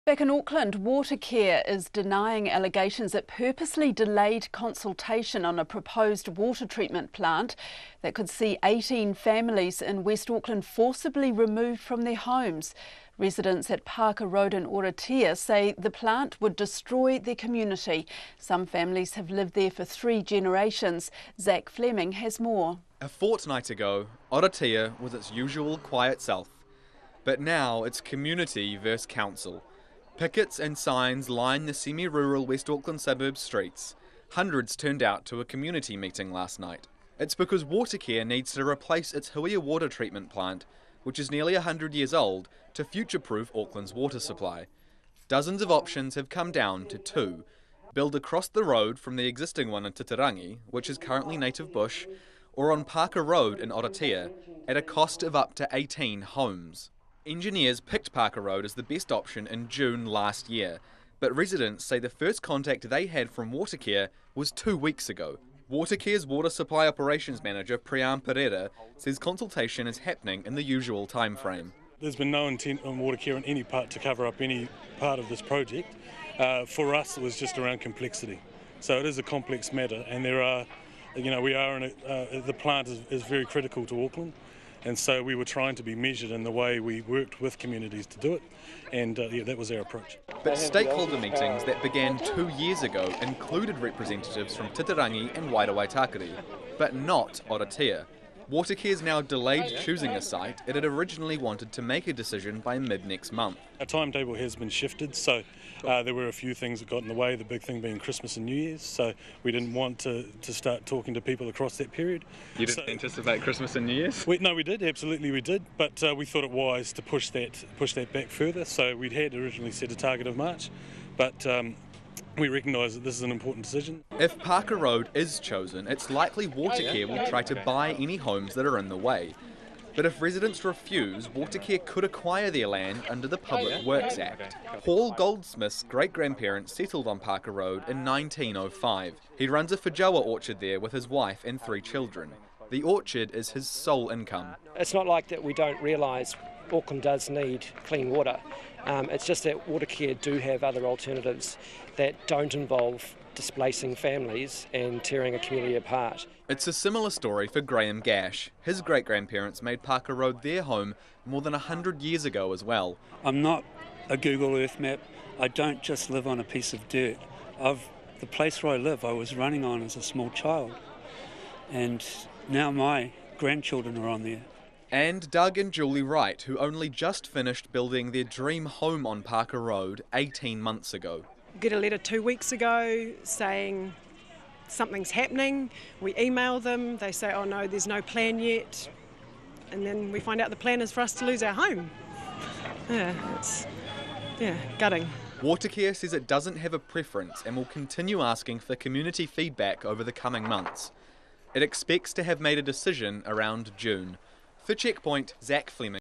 Back in Auckland, Watercare is denying allegations it purposely delayed consultation on a proposed water treatment plant that could see 18 families in West Auckland forcibly removed from their homes. Residents at Parker Road in Watercare say the plant would destroy their community. Some families have lived there for 3 generations. Zach Fleming has more. A fortnight ago, Watercare was its usual quiet self. But now it's community versus council. Pickets and signs line the semi-rural West Auckland suburb streets. Hundreds turned out to a community meeting last night. It's because Watercare needs to replace its Huia water treatment plant, which is nearly 100 years old, to future-proof Auckland's water supply. Dozens of options have come down to 2. Build across the road from the existing one in Titirangi, which is currently native bush, or on Parker Road in Watercare, at a cost of up to 18 homes. Engineers picked Parker Road as the best option in June last year, but residents say the first contact they had from Watercare was 2 weeks ago. Watercare's Water Supply Operations Manager Priyan Pereira says consultation is happening in the usual time frame. There's been no intent on Watercare in any part to cover up any part of this project. For us, it was just around complexity. So it is a complex matter, and there are, we are in the plant is very critical to Auckland. And so we were trying to be measured in the way we worked with communities to do it, and that was our approach. But stakeholder meetings that began 2 years ago included representatives from Titirangi and Waitakere, but not Watercare. Watercare's now delayed choosing a site it had originally wanted to make a decision by mid-next month. Our timetable has been shifted, so there were a few things that got in the way, the big thing being Christmas and New Year's, so we didn't want to start talking to people across that period. You didn't anticipate Christmas and New Year's? No, we did, absolutely we did, but we thought it wise to push that back further, so we'd had originally set a target of March, but we recognise that this is an important decision. If Parker Road is chosen, it's likely Watercare will try to buy any homes that are in the way. But if residents refuse, Watercare could acquire their land under the Public Works Act. Paul Goldsmith's great-grandparents settled on Parker Road in 1905. He runs a whajawa orchard there with his wife and 3 children. The orchard is his sole income. It's not like that we don't realise Auckland does need clean water. It's just that Watercare do have other alternatives that don't involve displacing families and tearing a community apart. It's a similar story for Graham Gash. His great-grandparents made Parker Road their home more than 100 years ago as well. I'm not a Google Earth map. I don't just live on a piece of dirt. The place where I live I was running on as a small child, and now my grandchildren are on there. And Doug and Julie Wright, who only just finished building their dream home on Parker Road 18 months ago. Get a letter 2 weeks ago saying something's happening. We email them, they say, oh no, there's no plan yet. And then we find out the plan is for us to lose our home. It's gutting. Watercare says it doesn't have a preference and will continue asking for community feedback over the coming months. It expects to have made a decision around June. For Checkpoint, Zach Fleming.